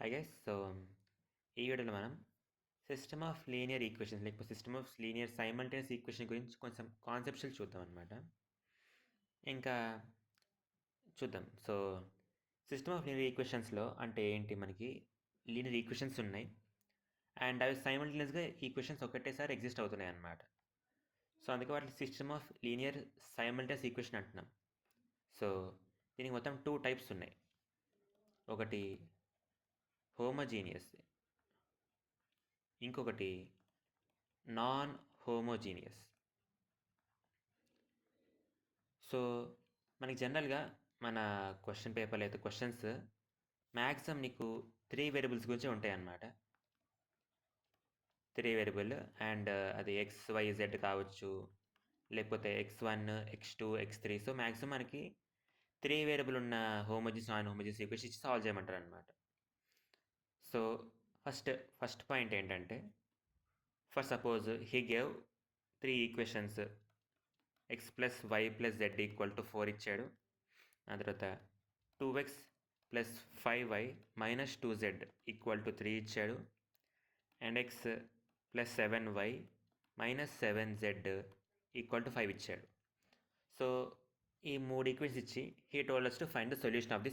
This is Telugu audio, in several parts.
Hi guys. ఈ వీడియోలో మనం సిస్టమ్ ఆఫ్ లీనియర్ ఈక్వేషన్స్ లేకపోతే system of linear simultaneous equation గురించి కొంచెం కాన్సెప్షువల్ చూద్దాం అనమాట. ఇంకా చూద్దాం. సిస్టమ్ ఆఫ్ లీనియర్ ఈక్వేషన్స్లో అంటే ఏంటి, మనకి లీనియర్ ఈక్వేషన్స్ ఉన్నాయి అండ్ అవి సైమల్టేనియస్గా ఈక్వేషన్స్ ఒకటేసారి ఎగ్జిస్ట్ అవుతున్నాయి అన్నమాట. అందుకే వాటి system of linear simultaneous equation అంటున్నాం. దీనికి మొత్తం 2 టైప్స్ ఉన్నాయి. ఒకటి హోమోజీనియస్, ఇంకొకటి నాన్ హోమోజీనియస్. మనకి జనరల్గా మన క్వశ్చన్ పేపర్లో అయితే క్వశ్చన్స్ మ్యాక్సిమం నీకు 3 వేరియబుల్స్ గురించి ఉంటాయి అన్నమాట. 3 వేరియబుల్ అండ్ అది XYZ కావచ్చు, లేకపోతే X1 X2 X3. మ్యాక్సిమం మనకి 3 వేరియబుల్ ఉన్న హోమోజీనియస్ నాన్ హోమోజీనియస్ ఈక్వేషన్ ఇచ్చి సాల్వ్ చేయమంటారు అనమాట. ఫస్ట్ పాయింట్ ఏంటంటే, for suppose he gave 3 equations x plus y plus z equal to 4 ఇచ్చాడు. ఆ తర్వాత 2x plus 5y minus 2z equal to 3 ఇచ్చాడు. And x plus 7y minus 7z equal to 5 ఇచ్చాడు. ఈ 3 ఈక్వేషన్స్ ఇచ్చి he told us to find the solution of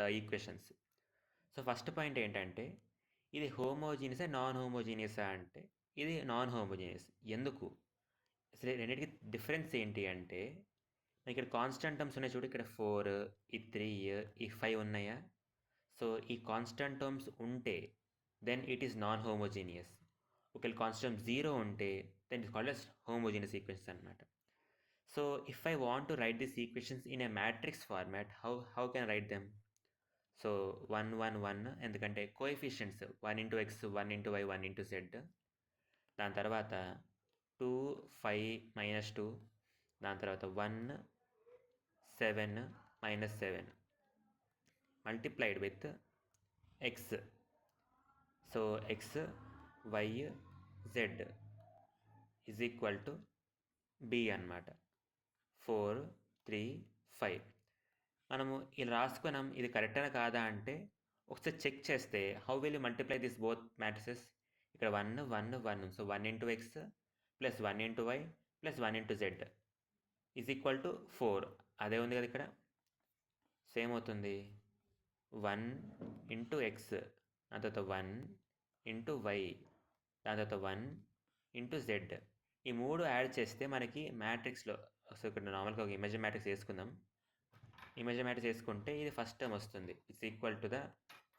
the equations. First point ఏంటంటే, ఇది హోమోజీనియసా నాన్ హోమోజీనియసా అంటే ఇది నాన్ హోమోజీనియస్. ఎందుకు? అసలు రెండింటికి డిఫరెన్స్ ఏంటి అంటే, ఇక్కడ కాన్స్టెంట్ టర్మ్స్ ఉన్నాయి చూడు, ఇక్కడ 4, ఈ 3, ఈ 5 ఉన్నాయా? ఈ కాన్స్టెంట్ టర్మ్స్ ఉంటే then it is non homogeneous. ఒకవేళ కాన్స్టెంట్ 0 ఉంటే then it called as homogeneous equations అనమాట. If I want to write this equations in a matrix format, how can write them? 1 1 1, ఎందుకంటే coefficients 1 into x 1 into y 1 into z. దాని తర్వాత 2 5 మైనస్ 2, దాని తర్వాత 1 7 minus 7 multiplied with x. x y z is equal to b అన్నమాట. 4 3 5. మనము ఇలా రాసుకున్నాం, ఇది కరెక్టా కాదా అంటే ఒకసారి చెక్ చేస్తే how will you multiply this both matrices? ఇక్కడ 1 1 1, 1 into x plus 1 into y plus 1 into z is equal to 4. అదే ఉంది కదా ఇక్కడ. సేమ్ అవుతుంది. 1 into x, దాని తర్వాత 1 into y, దాని తర్వాత 1 into z. ఈ 3 యాడ్ చేస్తే మనకి మ్యాట్రిక్స్లో, ఇక్కడ నార్మల్గా ఒక ఇమేజ్ మ్యాట్రిక్స్ వేసుకుందాం. ఇమేజ్ మ్యాట్రిక్స్ వేసుకుంటే ఇది ఫస్ట్ టర్మ్ వస్తుంది, ఇట్స్ ఈక్వల్ టు ద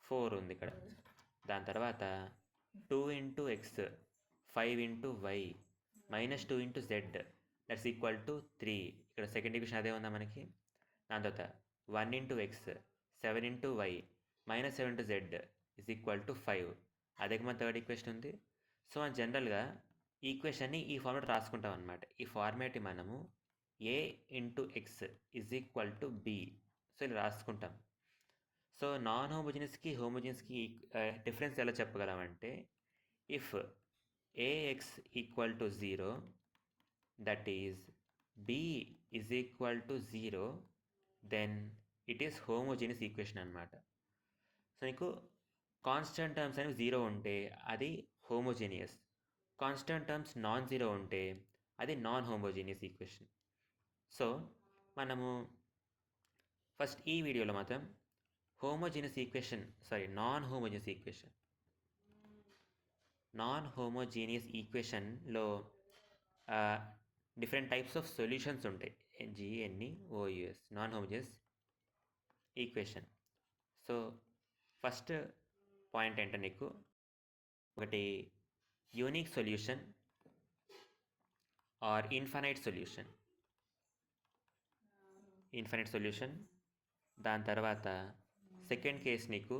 4 ఉంది ఇక్కడ. దాని తర్వాత 2 into x 5 into y minus 2 into z that's equal to 3. ఇక్కడ సెకండ్ ఈక్వేషన్ అదే ఉందా మనకి. దాని తర్వాత 1 into x 7 into y minus 7 into z is equal to 5. అదే మన థర్డ్ ఈక్వేషన్ ఉంది. మనం జనరల్గా ఈక్వేషన్ని ఈ ఫార్మాట్ రాసుకుంటాం అనమాట. ఈ ఫార్మాట్ మనము a into x is equal to b. ఇలా రాసుకుంటాం. నాన్ హోమోజీనియస్కి హోమోజీనియస్కి డిఫరెన్స్ ఎలా చెప్పగలమంటే, if ax equal to 0 that is b is equal to 0 then it is homogeneous equation అనమాట. నీకు కాన్స్టెంట్ టర్మ్స్ అనేవి 0 ఉంటే అది హోమోజీనియస్, కాన్స్టెంట్ టర్మ్స్ నాన్ 0 ఉంటే అది నాన్ హోమోజీనియస్ ఈక్వేషన్. మనము ఫస్ట్ ఈ వీడియోలో మాత్రం నాన్ హోమోజీనియస్ ఈక్వేషన్లో డిఫరెంట్ టైప్స్ ఆఫ్ సొల్యూషన్స్ ఉంటాయి. GNEOUS non homogeneous equation. First point ఏంటంటే, నీకు ఒకటి unique solution or infinite solution. దాని తర్వాత సెకండ్ కేస్ నీకు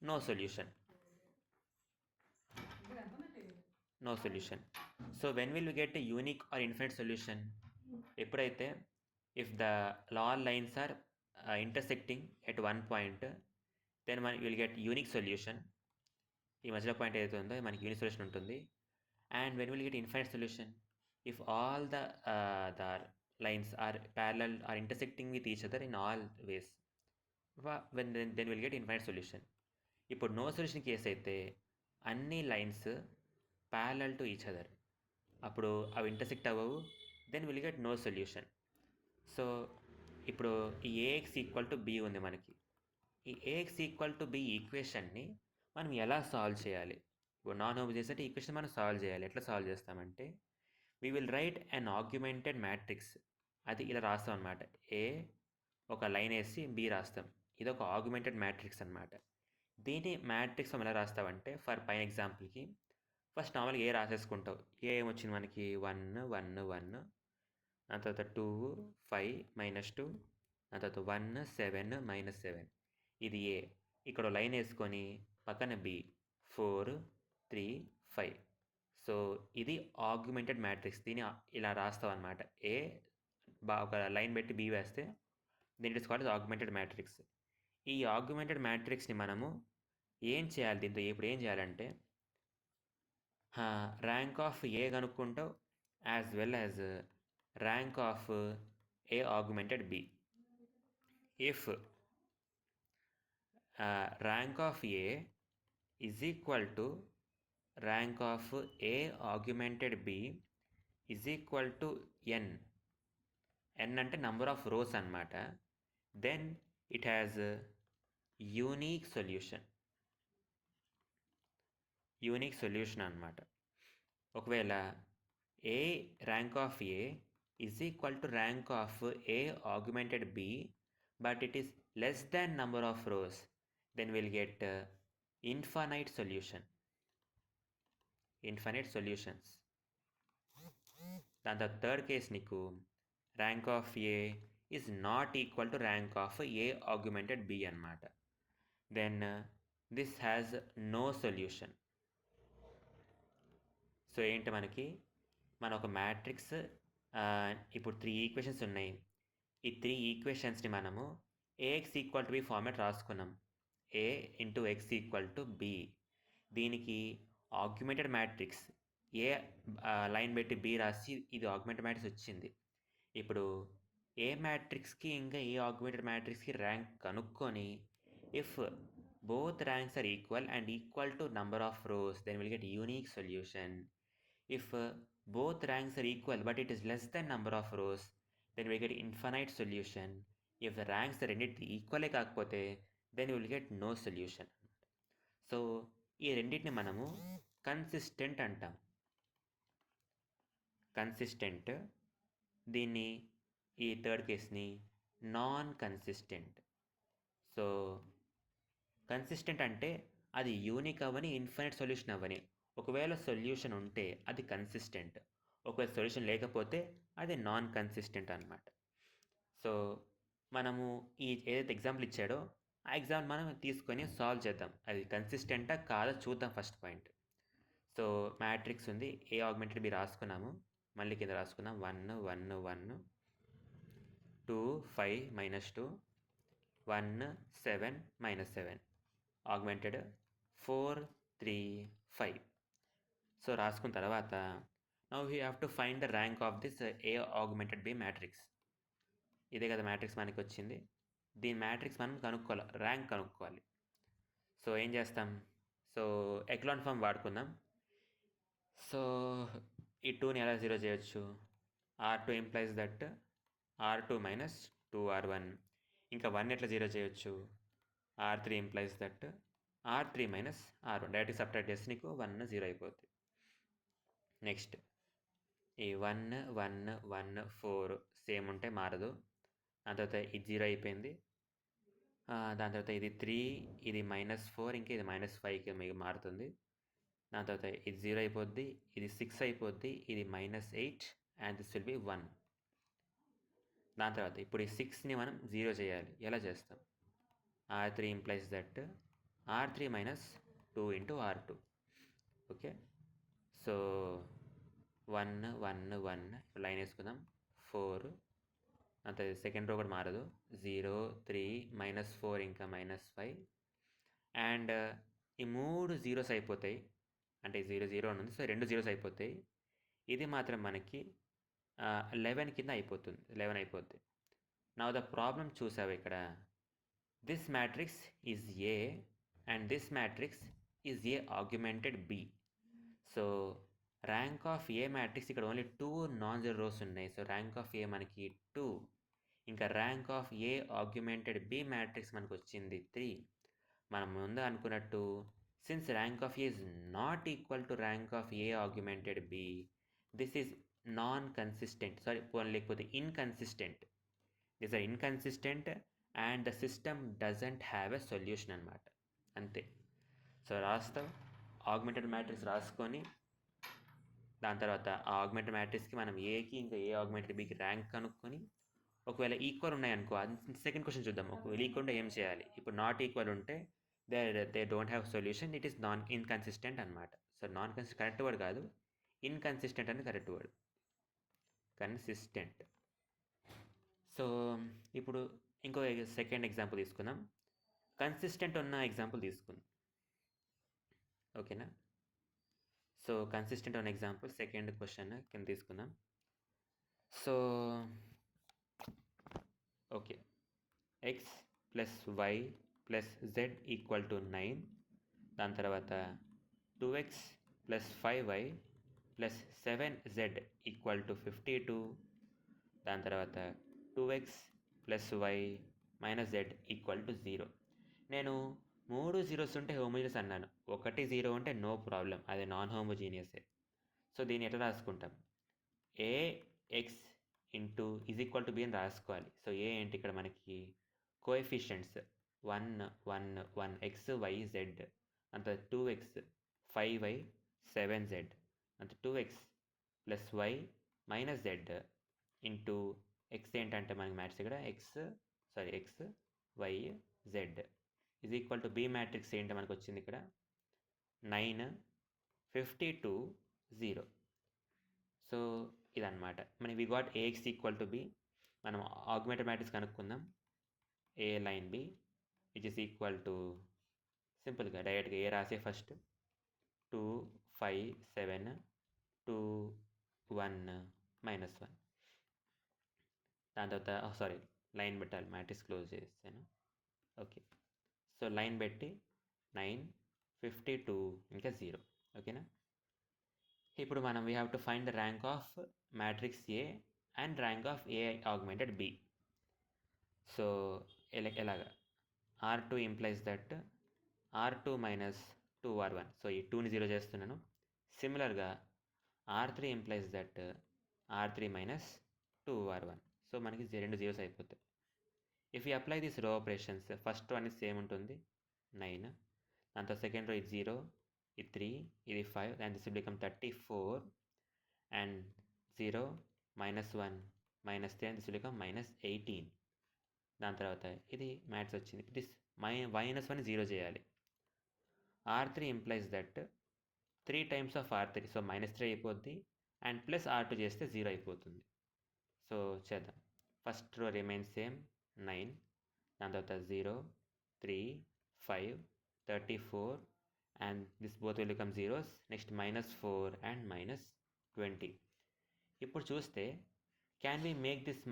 no solution. When will we get a unique or infinite solution? ఎప్పుడైతే if the all lines are intersecting at one point, then మన విల్ గెట్ యూనిక్ సొల్యూషన్. ఈ మధ్యలో పాయింట్ ఏదైతే ఉందో మనకి యూనిక్ సొల్యూషన్ ఉంటుంది. And when will get infinite solution? If all the lines are parallel or intersecting with each other in all ways, then we'll get infinite solution. ఇప్పుడు నో సొల్యూషన్ కేసు అయితే అన్ని lines parallel to each other, అప్పుడు అవి ఇంటర్సెక్ట్ అవ్వవు, then will get no solution. So ఇప్పుడు ఈ ఏఎక్స్ ఈక్వల్ టు బి ఉంది మనకి. ఈ ఏఎక్స్ ఈక్వల్ టు బి ఈక్వేషన్ని మనం ఎలా సాల్వ్ చేయాలి? ఇప్పుడు నాన్ హోమోజీనియస్ అంటే ఈక్వేషన్ మనం సాల్వ్ చేయాలి. ఎట్లా సాల్వ్ చేస్తామంటే we will write an augmented matrix. అది ఇలా రాస్తాం అనమాట. ఏ ఒక లైన్ వేసి బి రాస్తాం. ఇది ఒక ఆగ్యుమెంటెడ్ మ్యాట్రిక్స్ అనమాట. దీని మ్యాట్రిక్స్ మనం ఎలా రాస్తామంటే ఫర్ పైన ఎగ్జాంపుల్కి ఫస్ట్ నార్మల్గా ఏ రాసేసుకుంటావు. ఏ ఏమొచ్చింది మనకి 1 1 1, దాని తర్వాత 2 5 -2, దాని తర్వాత 1 7 -7. ఇది ఏ. ఇక్కడ లైన్ వేసుకొని పక్కన బి 4 3 5. సో ఇది ఆగ్యుమెంటెడ్ మ్యాట్రిక్స్. దీన్ని ఇలా రాస్తాం అనమాట. ఏ ఒక లైన్ పెట్టి బి వేస్తే దీని ఇస్ కాల్డ్ ఆగ్యుమెంటెడ్ మ్యాట్రిక్స్. ఈ ఆగ్యుమెంటెడ్ మ్యాట్రిక్స్ని మనము ఏం చేయాలి? దీంతో ఇప్పుడు ఏం చేయాలంటే ర్యాంక్ ఆఫ్ ఏ కనుక్కుంటావు as well as rank of A augmented B. If rank of A is equal to rank of A augmented B is equal to N. N అంటే నంబర్ ఆఫ్ రోస్ అన్నమాట. Then it has unique solution. Unique solution అన్నమాట. ఒకవేళ A rank of A is equal to rank of A augmented B but it is less than number of rows, then will get infinite solution. Infinite solutions. దాని తర్వాత థర్డ్ కేస్ నీకు rank of A is not equal to rank of A augmented B అన్నమాట. Then this has no solution. So ఏంటి మనకి మన ఒక మ్యాట్రిక్స్ ఇప్పుడు 3 ఈక్వేషన్స్ ఉన్నాయి. ఈ 3 ఈక్వేషన్స్ని మనము A x equal to B format రాసుకున్నాం. A into x equal to B. దీనికి ఆగ్యుమెంటెడ్ మ్యాట్రిక్స్ ఏ లైన్ పెట్టి బి రాసి ఇది ఆగ్యుమెంటెడ్ మ్యాట్రిక్స్ వచ్చింది. ఇప్పుడు ఏ మ్యాట్రిక్స్కి ఇంకా ఏ ఆగ్యుమెంటెడ్ మ్యాట్రిక్స్కి ర్యాంక్ కనుక్కొని if both ranks are equal and equal to number of rows, then we'll get unique solution. If both ranks are equal but it is less than number of rows, then we get infinite solution. If the ranks are equal కాకపోతే then we will get no solution. So ఈ రెండింటిని మనము కన్సిస్టెంట్ అంటాం. కన్సిస్టెంట్. దీన్ని ఈ థర్డ్ కేస్ని నాన్ కన్సిస్టెంట్. సో కన్సిస్టెంట్ అంటే అది యూనిక్ అవ్వని ఇన్ఫైనైట్ సొల్యూషన్ అవ్వని. ఒకవేళ సొల్యూషన్ ఉంటే అది కన్సిస్టెంట్, ఒకవేళ సొల్యూషన్ లేకపోతే అది నాన్ కన్సిస్టెంట్ అనమాట. సో మనము ఈ ఏదైతే ఎగ్జాంపుల్ ఇచ్చాడో ఆ ఎగ్జాంపుల్ మనం తీసుకొని సాల్వ్ చేద్దాం. అది కన్సిస్టెంటా కాదా చూద్దాం ఫస్ట్ పాయింట్. సో మ్యాట్రిక్స్ ఉంది, ఏ ఆగ్మెంటెడ్ బి రాసుకున్నాము, మళ్ళీ కింద రాసుకుందాం 1 1 1 2 5 -2 1 7 -7 ఆగ్మెంటెడ్ 4 3 5. సో రాసుకున్న తర్వాత now we have to find the rank of this A augmented B matrix. ఇదే కదా మ్యాట్రిక్స్ మనకి వచ్చింది. దీని మ్యాట్రిక్స్ మనం కనుక్కోవాలి, ర్యాంక్ కనుక్కోవాలి. సో ఏం చేస్తాం? సో ఎక్లాన్ ఫామ్ వాడుకుందాం. సో ఈ 2ని ఎలా 0 చేయొచ్చు? R2 implies that R2 - 2R1. ఇంకా 1 ఎట్లా 0 చేయొచ్చు? R3 implies that R3 - R1. డైరెక్ట్గా సబ్ట్రాక్ట్ చేస్తే నీకు 1 0 అయిపోద్ది. నెక్స్ట్ ఈ 1 1 1 4 సేమ్ ఉంటే మారదు. దాని తర్వాత ఇది 0 అయిపోయింది. దాని తర్వాత ఇది 3, ఇది -4, ఇంకా ఇది -5కి మీకు మారుతుంది. దాని తర్వాత ఇది 0 అయిపోద్ది, ఇది 6 అయిపోద్ది, ఇది -8 అండ్ దిస్ విల్ బి 1. దాని తర్వాత ఇప్పుడు ఈ 6ని మనం 0 చేయాలి. ఎలా చేస్తాం? R3 implies that R3 - 2 × R2. Okay. So 1 1 1 line వేసుకుందాం. 4 అంత సెకండ్ రో కూడా మారదు. 0 3 -4 ఇంకా -5 అండ్ ఈ 3 జీరోస్ అయిపోతాయి. అంటే 0 0 అని ఉంది, సో 2 జీరోస్ అయిపోతాయి. ఇది మాత్రం మనకి 11 కింద అయిపోతుంది, 11 అయిపోద్ది. నౌ ద ప్రాబ్లం చూసావు ఇక్కడ. This matrix is A and this matrix is A augmented B. So rank of A matrix ఇక్కడ ఓన్లీ 2 నాన్ జీరో రోస్ ఉన్నాయి. సో ర్యాంక్ ఆఫ్ ఏ మనకి 2, ఇంకా rank of A augmented B matrix మనకు వచ్చింది 3. మనం ముందు అనుకున్నట్టు since rank of A is not equal to rank of A augmented B, this is non consistent, sorry లేకపోతే inconsistent. This are inconsistent and the system doesn't have a solution అనమాట. అంతే. సో రాస్తాం ఆగ్మెంటెడ్ మ్యాట్రిక్స్ రాసుకొని దాని తర్వాత ఆ ఆగ్మెంటెడ్ మ్యాట్రిక్స్కి మనం ఏకి ఇంకా ఏ ఆగ్మెంటెడ్ బికి ర్యాంక్ కనుక్కొని ఒకవేళ ఈక్వల్ ఉన్నాయనుకో, సెకండ్ క్వశ్చన్ చూద్దాం. ఒకవేళ ఈక్వల్ ఉంటే ఏం చేయాలి? ఇప్పుడు నాట్ ఈక్వల్ ఉంటే they don't have solution, it is inconsistent అనమాట. So non consistent correct word కాదు, ఇన్కన్సిస్టెంట్ అని కరెక్ట్ వర్డ్. కన్సిస్టెంట్. సో ఇప్పుడు ఇంకో సెకండ్ ఎగ్జాంపుల్ తీసుకుందాం. కన్సిస్టెంట్ ఉన్న ఎగ్జాంపుల్ తీసుకుందాం, ఓకేనా? సో కన్సిస్టెంట్ ఉన్న ఎగ్జాంపుల్ సెకండ్ క్వశ్చన్ కింద తీసుకుందాం. So okay, x plus y plus z equal to 9. దాని తర్వాత 2x plus 5y plus 7z equal to 52. దాని తర్వాత 2x plus y minus z equal to 0. నేను 3 జీరోస్ ఉంటే హోమోజీనియస్ అన్నాను, 1 0 ఉంటే నో ప్రాబ్లం, అది నాన్ హోమోజీనియసే. సో దీన్ని ఎట్లా రాసుకుంటాం? A X into is equal to B అని రాసుకోవాలి. సో ఏ ఏంటి ఇక్కడ మనకి కోఎఫిషియంట్స్ 1 1 1 ఎక్స్ వై జెడ్, అంత 2x 5y 7z, అంత 2x plus y minus z into x ఏంటంటే మనకి మ్యాట్రిక్స్ ఇక్కడ x y z is equal to B matrix ఏంటి మనకు వచ్చింది ఇక్కడ 9 52 0. సో ఇదన్నమాట మన we got A x equal to B. మనం ఆగ్మెంటెడ్ మ్యాట్రిక్స్ కనుక్కుందాం. A line B which is equal to సింపుల్గా డైరెక్ట్గా ఏ రాసే ఫస్ట్ 2 5 7 2 1 -1. దాని తర్వాత లైన్ పెట్టాలి, మ్యాట్రిక్స్ క్లోజ్ చేస్తాను. ఓకే, సో లైన్ పెట్టి 9 52 ఇంకా 0. ఓకేనా? ఇప్పుడు మనం we have to find the rank of matrix A and rank of A augmented B. So ఎలాగా? R2 implies that R2 minus 2R1. So ఈ 2ని 0 చేస్తున్నాను. సిమిలర్గా R3 implies that R3 minus 2R1. So మనకి 2 జీరోస్ అయిపోతాయి. ఇఫ్ యూ అప్లై దిస్ రో ఆపరేషన్స్, ఫస్ట్ వన్ ఇది సేమ్ ఉంటుంది 9, దాంతో సెకండ్ రో ఇది 0, ఇది 3, ఇది 5, and this will become 34 and 0 -1 -3 and this will become -18. దాని తర్వాత ఇది మ్యాథ్స్ వచ్చింది, దిస్ -1 0 చేయాలి. R3 implies that 3 times of R3, so -3 అయిపోద్ది, అండ్ ప్లస్ R2 చేస్తే 0 అయిపోతుంది. సో చేద్దాం. ఫస్ట్ రో రిమైన్స్ సేమ్ 9, దాని తర్వాత 0 3 5 34 and this both will become zeros. Next -4 and -20. ఇప్పుడు చూస్తే can we make this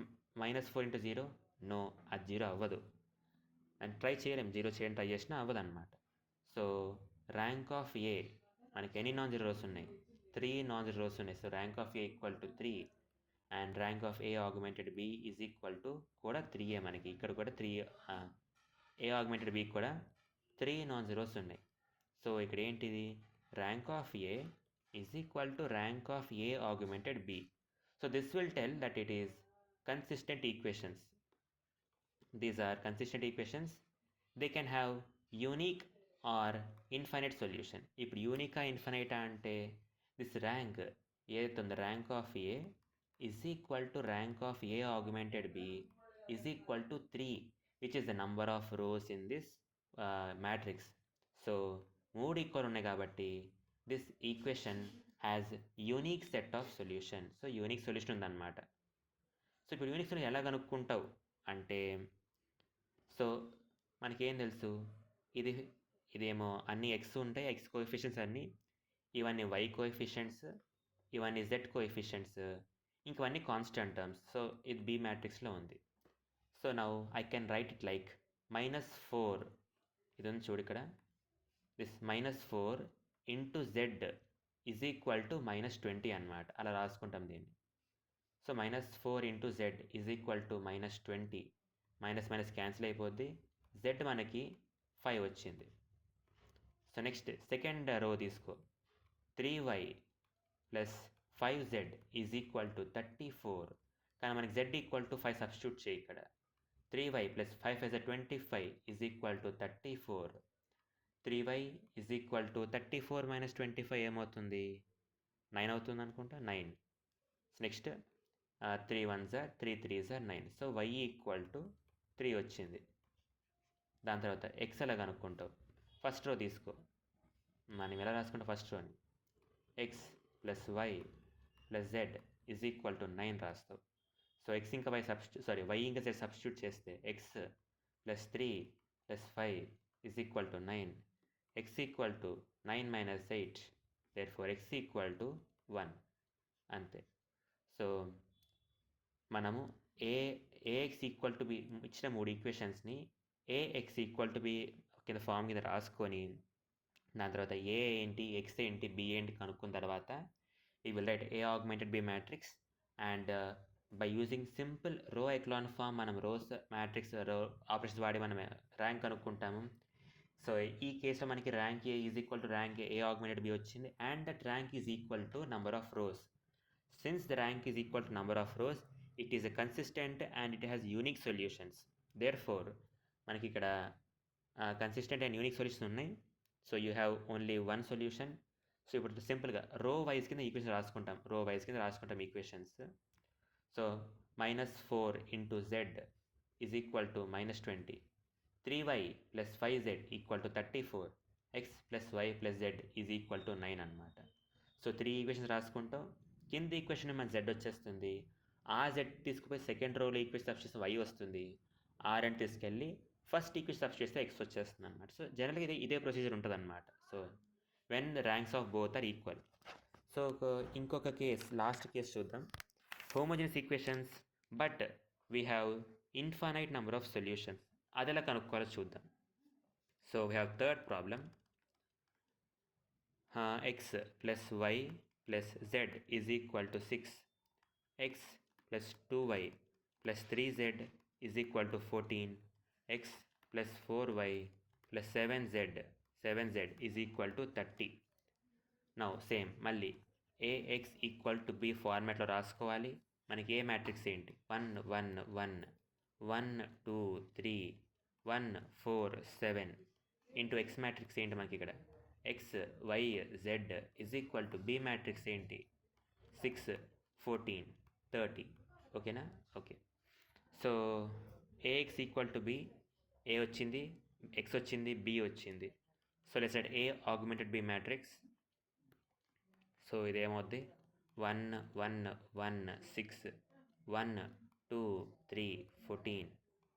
-4 into 0? No, అది 0 అవ్వదు. అండ్ ట్రై చేయలేం, 0 చేయడం ట్రై చేసినా అవ్వదు అనమాట. సో ర్యాంక్ ఆఫ్ ఏ మనకి ఎన్ని నాన్ జీరో రోస్ ఉన్నాయి? 3 నాన్ జీరో రోస్ ఉన్నాయి. So rank of A equal to 3 and rank of A augmented B is equal to కూడా 3. మనకి ఇక్కడ కూడా 3, ఏ ఆగ్మెంటెడ్ బి కూడా 3 నాన్ జీరోస్ ఉన్నాయి. సో ఇక్కడ ఏంటిది? Rank of A is equal to rank of A augmented B. So this will tell that it is consistent equations. These are consistent equations. They can have unique or infinite solution. ఇప్పుడు యూనికా ఇన్ఫినైటా అంటే దిస్ ర్యాంక్ ఏదైతే ఉందో rank of A is equal to rank of A augmented B is equal to 3, which is the number of rows in this matrix. So 3 equal ఉన్నాయి కాబట్టి this equation has unique set of solution. So unique solution ఉందన్నమాట. సో ఇప్పుడు యూనిక్ సొల్యూషన్ ఎలా కనుక్కుంటావు అంటే, సో మనకేం తెలుసు, ఇదేమో అన్ని ఎక్స్ ఉంటాయి, ఎక్స్ కోఎఫిషియెంట్స్ అన్నీ, ఇవన్నీ వై కోఎఫిషియెంట్స్, ఇవన్నీ జెడ్ కోఎఫిషియెంట్స్, ఇంకవన్నీ కాన్స్టెంట్ టర్మ్స్. సో ఇది బి మ్యాట్రిక్స్లో ఉంది. So now I can write it like -4, ఇది ఉంది చూడు ఇక్కడ this -4 into z is equal to -20 అనమాట. అలా రాసుకుంటాం దీన్ని. So -4 into z is equal to -20, minus minus cancel అయిపోద్ది. జెడ్ మనకి 5 వచ్చింది. సో నెక్స్ట్ సెకండ్ రో తీసుకో. 3y plus 5z is equal to 34. కానీ మనకి z ఈక్వల్ టు 5 సబ్స్టిట్యూట్ చేయి ఇక్కడ. 3y plus 5 5 25 is equal to 34. 3y is equal to 34 minus 25 ఏమవుతుంది? 9 అవుతుంది అనుకుంటా. 9. Next 3 1s are 3 3s are 9. So y equal to 3 వచ్చింది. దాని తర్వాత ఎక్స్ ఎలా కనుక్కుంటావు? ఫస్ట్ రో తీసుకో. మనం ఎలా రాసుకుంటాం ఫస్ట్ రోని? X plus y plus z is equal to 9 రాస్తావు. సో ఎక్స్ ఇంకా వై ఇంకా జెడ్ సబ్స్టిట్యూట్ చేస్తే x plus 3 plus 5 is equal to 9. X equal to 9 minus 8, therefore x equal to 1. అంతే. సో మనము ఏఎక్స్ ఈక్వల్ టు బి ఇచ్చిన 3 ఈక్వేషన్స్ని ఏఎక్స్ ఈక్వల్ టు బి కింద ఫామ్ కింద రాసుకొని దాని తర్వాత ఏ ఏంటి, ఎక్స్ ఏంటి, బి ఏంటి కనుక్కున్న తర్వాత we will write A augmented B matrix, and by using simple row echelon form మనం రోస్ మ్యాట్రిక్స్ రో ఆపరేషన్స్ వాడి మనం ర్యాంక్ కనుక్కుంటాము. సో ఈ కేసులో మనకి rank A is equal to rank A augmented B వచ్చింది, and that rank is equal to number of rows. Since the rank is equal to number of rows, it is a consistent and it has unique solutions. Therefore మనకి ఇక్కడ కన్సిస్టెంట్ అండ్ యూనిక్ సొల్యూషన్స్ ఉన్నాయి. So you have only one solution. So ఇప్పుడు సింపుల్గా రో వైజ్ కింద ఈక్వేషన్ రాసుకుంటాం equations. So -4 into z is equal to -20. 3y plus 5z equal to 34. X plus y plus z is equal to 9 అనమాట. సో 3 ఈక్వేషన్స్ రాసుకుంటాం. కింద ఈక్వేషన్ మన జెడ్ వచ్చేస్తుంది. ఆ జెడ్ తీసుకుపోయి సెకండ్ రోలో ఈక్వేషన్ సబ్స్టిట్యూట్ చేస్తే వై వస్తుంది. ఆ రెండు తీసుకెళ్ళి ఫస్ట్ ఈక్వేషన్ సబ్స్టిట్యూట్ చేస్తే ఎక్స్ వచ్చేస్తుంది అనమాట. సో జనరల్గా ఇదే ప్రొసీజర్ ఉంటుంది అనమాట. So when the ranks of both are equal. So ఇంకొక కేస్, లాస్ట్ కేస్ చూద్దాం. Homogeneous equations but we have infinite number of solutions. అది ఎలా కనుక్కోవాలో చూద్దాం. So we have third problem. X plus y plus z is equal to 6. X plus 2y plus 3z is equal to 14. X plus 4y plus 7z is equal to 30. Now same మళ్ళీ ఏఎక్స్ ఈక్వల్ టు బి ఫార్మాట్లో రాసుకోవాలి. మనకి ఏ మ్యాట్రిక్స్ ఏంటి? 1 1 1 1 2 3 1 4 7 ఇంటూ ఎక్స్ మ్యాట్రిక్స్ ఏంటి మనకి ఇక్కడ? X y z is equal to B matrix ఏంటి? 6 14 30. ఓకేనా? Okay. So A x equal to B, A వచ్చింది, ఎక్స్ వచ్చింది, బి వచ్చింది. So let's write A augmented B matrix. So ఇదేమవుద్ది? 1 1 1 6 1 2 3 14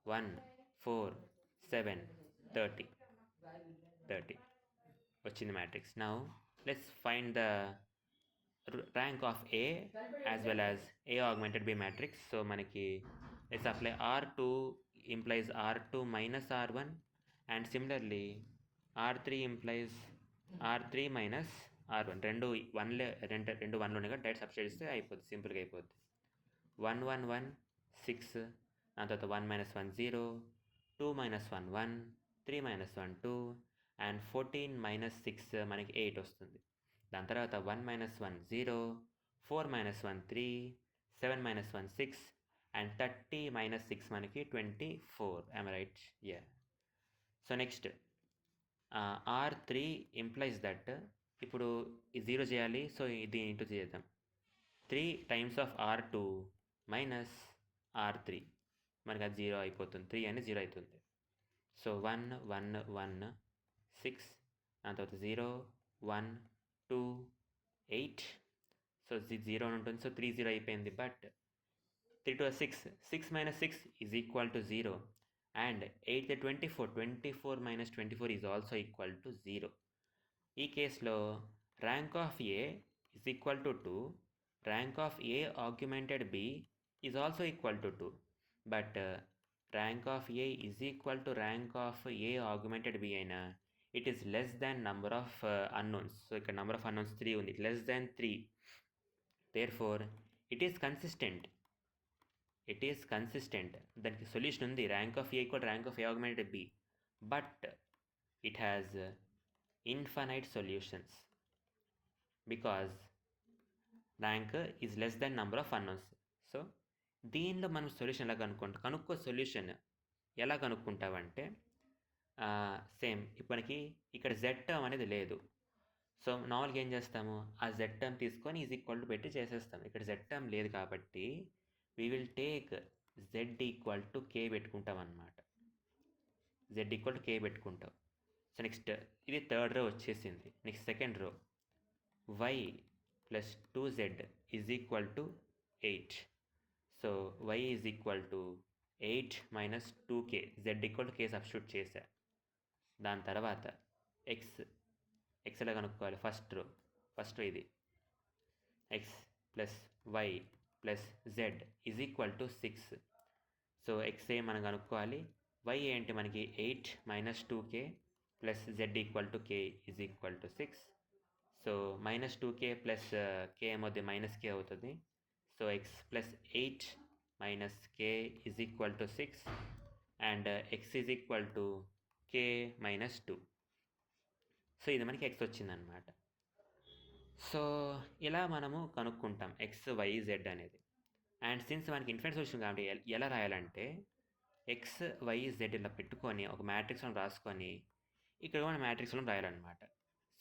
1 4 7 30 వచ్చింది matrix. Now let's find the rank of A as well as A augmented B matrix. So మనకి let's apply R2 implies R2 minus R1, and similarly R3 implies R3 minus R1. రెండు వన్లోనే కదా, డైరెక్ట్ సబ్స్టిట్యూట్ చేస్తే అయిపోద్ది, సింపుల్గా అయిపోద్ది. 1 1 1 6, దాని తర్వాత 1 - 1 0, 2 - 1 1, 3 - 1 2, అండ్ 14 - 6 మనకి 8 వస్తుంది. దాని తర్వాత 1 - 1 0, 4 - 1 3, 7 - 1 6, అండ్ 30 - 6 మనకి 24. am I right? Yeah. So next R3 implies that ఇప్పుడు ఈ 0 చేయాలి. సో ఇది ఇంటూ చేద్దాం. 3 times of R2 minus R3 మనకి అది 0 అయిపోతుంది. 3 అనేది 0 అవుతుంది. సో 1 1 1 6, దాని తర్వాత 0 1 2 8. సో 0 ఉంటుంది. సో 3 0 అయిపోయింది. But 3 to 6, 6 minus 6 is equal to 0, and 8 to 24, 24 minus 24 is also equal to 0. ఈ కేసులో rank of A is equal to 2, rank of A augmented b is also equal to 2, but rank of A is equal to rank of A augmented b అయినా it is less than number of unknowns. So ఇక్కడ నంబర్ ఆఫ్ అన్నోన్స్ 3 ఉంది, less than 3. Therefore it is consistent. దానికి సొల్యూషన్ ఉంది, rank of A equal rank of A augmented B, but it has infinite solutions because rank is less than number of unknowns. So దీనిలో మనం సొల్యూషన్ ఎలా కనుక్కో సొల్యూషన్ ఎలా కనుక్కుంటావంటే సేమ్ ఇప్పుడు మనకి ఇక్కడ జెడ్ టర్మ్ అనేది లేదు. సో నార్మల్గా ఏం చేస్తాము, ఆ జెడ్ టర్మ్ తీసుకొని ఈజ్ ఈక్వల్ టు పెట్టి చేసేస్తాం. ఇక్కడ జెడ్ టర్మ్ లేదు కాబట్టి we will take z equal to k పెట్టుకుంటాం అన్నమాట. జెడ్ ఈక్వల్ టు కే పెట్టుకుంటాం. సో నెక్స్ట్ ఇది థర్డ్ రో వచ్చేసింది. Next second row y plus 2z is equal to 8. So y is equal to 8 minus 2k, z equal to k substitute చేశా. దాని తర్వాత ఎక్స్ ఎలా కనుక్కోవాలి, ఫస్ట్ రో ఇది x plus y plus z is equal to 6. So x ఏ మనం కనుక్కోవాలి, y ఏంటి మనకి 8 minus 2k plus z equal to k is equal to 6. So minus 2k plus k ఏమవుతుంది, మైనస్ k అవుతుంది. So x plus 8 minus k is equal to 6 and x is equal to k minus 2. So ఇది మనకి x వచ్చిందనమాట. సో ఇలా మనము కనుక్కుంటాం x y z అనేది. అండ్ సిన్స్ మనకి ఇన్ఫినిట్ సొల్యూషన్ కాబట్టి ఎలా రాయాలంటే x y z ఇలా పెట్టుకొని ఒక మ్యాట్రిక్స్లో రాసుకొని ఇక్కడ కూడా మ్యాట్రిక్స్లో రాయాలన్నమాట.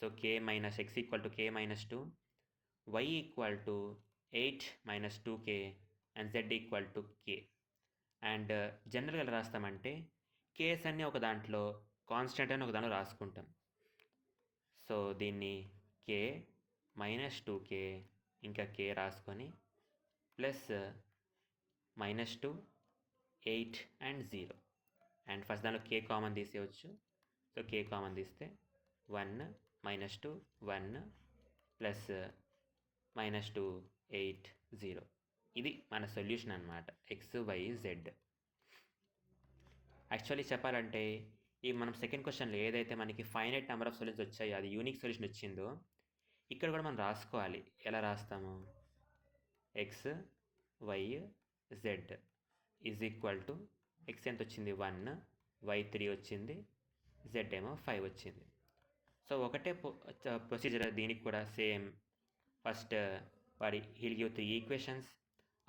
So k minus x equal to k minus 2, y equal to 8 minus 2k and z equal to k. And జనరల్గా ఎలా రాస్తామంటే కేస్ అన్నీ ఒక దాంట్లో, కాన్స్టెంట్ అని ఒక దాంట్లో రాసుకుంటాం. సో దీన్ని k మైనస్ 2k ఇంకా k రాసుకొని plus minus 2, 8 and 0. And first దాంట్లో k కామన్ తీసేయచ్చు. సో k కామన్ తీస్తే 1 మైనస్ 2 1 ప్లస్ మైనస్ 2 8 0. ఇది మన సొల్యూషన్ అన్నమాట, ఎక్స్ వై జెడ్. యాక్చువల్లీ చెప్పాలంటే ఈ మనం సెకండ్ క్వశ్చన్లో ఏదైతే మనకి ఫైనైట్ నెంబర్ ఆఫ్ సొల్యూషన్స్ వచ్చాయో, అది యూనిక్ సొల్యూషన్ వచ్చిందో, ఇక్కడ కూడా మనం రాసుకోవాలి. ఎలా రాస్తాము, x y z is equal to x ఎంత వచ్చింది 1, వై 3 వచ్చింది, జెడ్ ఏమో 5 వచ్చింది. సో ఒకటే ప్రొసీజర్ దీనికి కూడా same. First heal give 3 equations.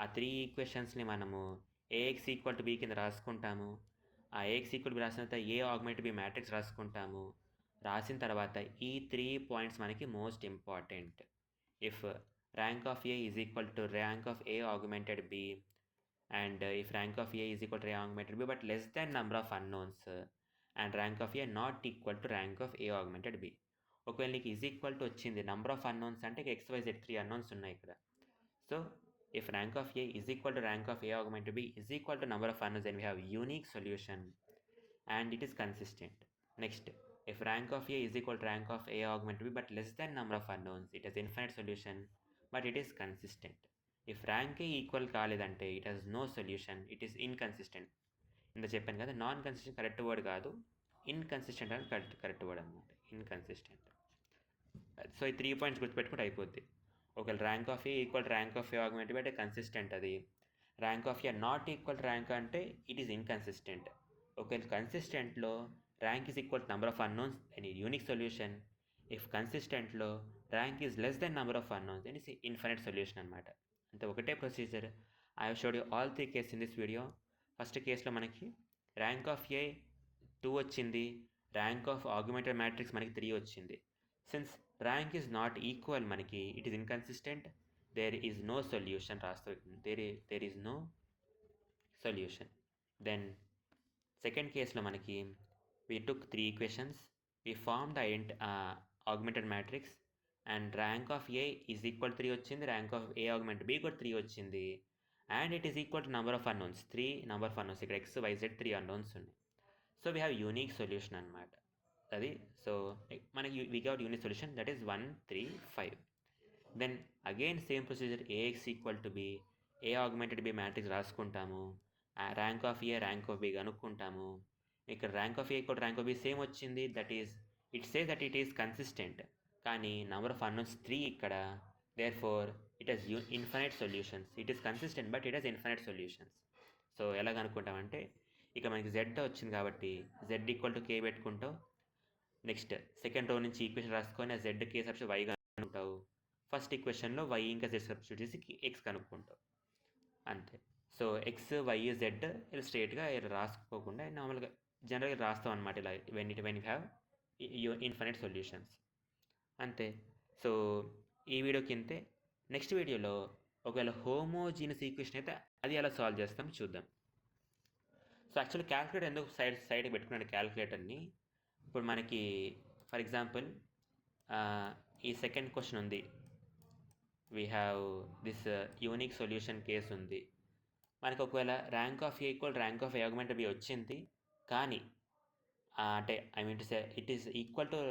ఆ 3 ఈక్వేషన్స్ని మనము ఏఎక్స్ ఈక్వల్ టు బి కింద రాసుకుంటాము. ఆ ఏఎక్స్ ఈక్వల్ బి రాసిన తర్వాత ఏ ఆగ్మెంట్ బి మ్యాట్రిక్స్ రాసుకుంటాము. రాసిన తర్వాత ఈ 3 పాయింట్స్ మనకి most important. If rank of A is equal to rank of A augmented B and if rank of A is equal to A augmented B but less than number of unknowns and rank of A not equal to rank of A augmented B. ఒకవేళ నీకు ఈజ్ ఈక్వల్ టు వచ్చింది నెంబర్ ఆఫ్ అన్నోన్స్ అంటే ఎక్స్ వై జెడ్ 3 అన్నోన్స్ ఉన్నాయి ఇక్కడ. So if rank of A is equal to rank of A augmented B is equal to number of unknowns, then we have unique solution and it is consistent. Next, if rank of A is equal to rank of A augmented B but less than number of unknowns, it has infinite solution but it is consistent. If rank A equal కాలేదంటే it has no solution, it is inconsistent. ఇంత చెప్పాను కదా, నాన్ కన్సిస్టెంట్ కరెక్ట్ వర్డ్ కాదు, ఇన్కన్సిస్టెంట్ అని కరెక్ట్ వర్డ్ అనమాట, ఇన్కన్సిస్టెంట్. సో ఈ 3 పాయింట్స్ గుర్తుపెట్టుకుంటే అయిపోద్ది. ఒకవేళ rank of A equal rank of A augmented B అంటే కన్సిస్టెంట్ అది. Rank of A not equal rank అంటే ఇట్ ఈస్ ఇన్కన్సిస్టెంట్. ఒకవేళ కన్సిస్టెంట్లో rank is equal number of unknowns and unique solution. If కన్సిస్టెంట్లో rank is less than number of unknowns and it's infinite solution అనమాట. అంటే ఒకటే procedure. I have showed you all 3 cases in this video. First కేసులో మనకి ర్యాంక్ ఆఫ్ ఏ 2 వచ్చింది, ర్యాంక్ ఆఫ్ ఆగ్మెంటెడ్ మ్యాట్రిక్స్ మనకి 3 వచ్చింది. Since rank is not equal మనకి, it is inconsistent, there is no solution రాస్తూ, there is no solution. Then second caseలో మనకి we took 3 equations, we formed the augmented matrix and rank of A is equal to 3 వచ్చింది, rank of A augmented B కూడా 3 వచ్చింది and it is equal to number of unknowns, 3 number of unknowns. ఇక్కడ x y z 3 unknowns ఉన్నాయి. So we have unique solution అన్నమాట అది. సో మనకి we got unique solution, that is 1 3 5. Then again same procedure, A x equal to B, A augmented B matrix రాసుకుంటాము, rank of A rank of B కనుక్కుంటాము. ఇక్కడ rank of A equal rank of B same వచ్చింది, that is it say that it is consistent, కానీ నెంబర్ ఆఫ్ అన్నోన్స్ 3 ఇక్కడ. Therefore it has infinite solutions. It is consistent but it has infinite solutions. So ఎలా కనుక్కుంటామంటే, ఇక మనకి జెడ్ వచ్చింది కాబట్టి జెడ్ ఈక్వల్ టు కే పెట్టుకుంటావు. నెక్స్ట్ సెకండ్ రో నుంచి ఈక్వేషన్ రాసుకొని ఆ జెడ్ కే సబ్స్టిట్యూట్ వై కనుక్కుంటావు. ఫస్ట్ ఈక్వేషన్లో వై ఇంకా జెడ్ సబ్స్టిట్యూట్ చేసి ఎక్స్ కనుక్కుంటావు, అంతే. సో ఎక్స్ వై జెడ్ ఇలా స్ట్రేట్గా ఇలా రాసుకోకుండా నార్మల్గా జనరల్గా రాస్తాం అనమాట, ఇలా when you have infinite solutions, అంతే. సో ఈ వీడియోకి ఇంతే. నెక్స్ట్ వీడియోలో ఒకవేళ హోమోజీనస్ ఈక్వేషన్ అయితే అది ఎలా సాల్వ్ చేస్తాం చూద్దాం. సో యాక్చువల్లీ క్యాల్కులేటర్ ఎందుకు సైడ్కి పెట్టుకున్నాడు క్యాల్కులేటర్ని, ఇప్పుడు మనకి ఫర్ ఎగ్జాంపుల్ ఈ సెకండ్ క్వశ్చన్ ఉంది, we have this unique solution case ఉంది. మనకు ఒకవేళ rank of A equal rank of A augment B వచ్చింది, కానీ అంటే I mean to say it is equal to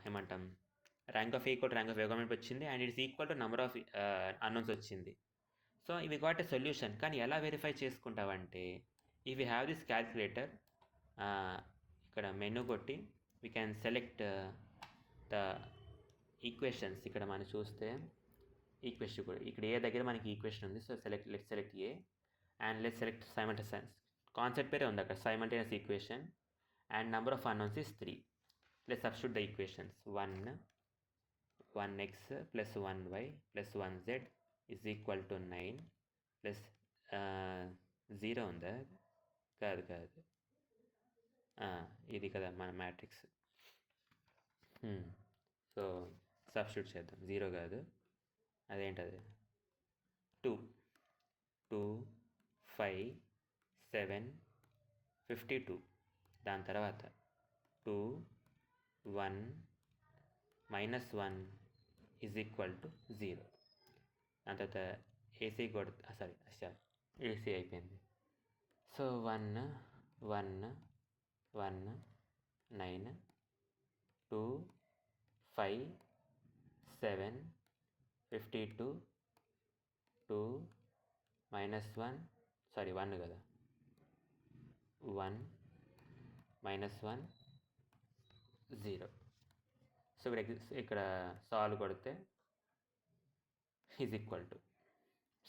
ఏమంటాం, rank of A equal rank of A augment వచ్చింది and it is equal to number of unknowns వచ్చింది. So we got a solution, కానీ ఎలా వెరిఫై చేసుకుంటావంటే, if you have this calculator, ఇక్కడ మెనూ కొట్టి we can select the equations. ఇక్కడ మనం చూస్తే ఈక్వేషన్ కూడా ఇక్కడ ఏ దగ్గర మనకి ఈక్వేషన్ ఉంది. So let select A and let select simultaneous. Concept పేరే ఉంది అక్కడ, simultaneous equation, and number of unknowns is 3. Let substitute the equations. 1x plus 1y plus 1z is equal to 9 plus 0 ఉందా? కాదు ఇది కదా మన మ్యాట్రిక్స్. సో సబ్స్టిట్యూట్ చేద్దాం. 0 కాదు, అదేంటది 2 5 7 52. దాని తర్వాత 2 1 -1 ఈజ్ ఈక్వల్ టు 0. దాని తర్వాత ఏసీ కొడుతుంది, ఏసీ అయిపోయింది. సో 1 1 1 9 2 5 7 52 2 -1 1 కదా, 1 -1 0. సో ఇక్కడ సాల్వ్ కొడితే is equal to,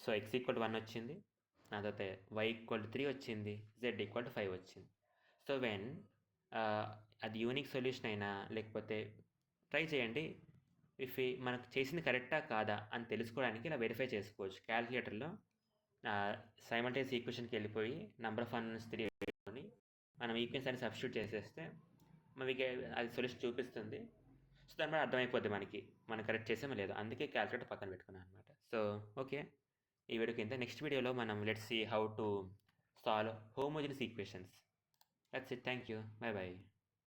so X equal to 1 వచ్చింది, దాని తర్వాత వై ఈక్వల్ టు 3 వచ్చింది, జెడ్ ఈక్వల్ టు 5 వచ్చింది. సో వెన్ అది యూనిక్ సొల్యూషన్ అయినా లేకపోతే ట్రై చేయండి, ఇఫ్ మనకు చేసింది కరెక్టా కాదా అని తెలుసుకోవడానికి ఇలా వెరిఫై చేసుకోవచ్చు. క్యాల్కులేటర్లో సైమల్టేనియస్ ఈక్వేషన్కి వెళ్ళిపోయి నెంబర్ ఆఫ్ అన్నోన్స్ 3 పెట్టుకొని మనం ఈక్వేషన్స్ అని సబ్స్టిట్యూట్ చేసేస్తే మనకి అది సొల్యూషన్ చూపిస్తుంది. సో దాని మీద అర్థమైపోద్ది మనం కరెక్ట్ చేసామో లేదో. అందుకే క్యాల్కులేటర్ పక్కన పెట్టుకున్నాను అనమాట. సో ఓకే, ఈ వీడియోకి ఇంత. నెక్స్ట్ వీడియోలో మనం let's see how to solve homogeneous equations. That's it. Thank you. By.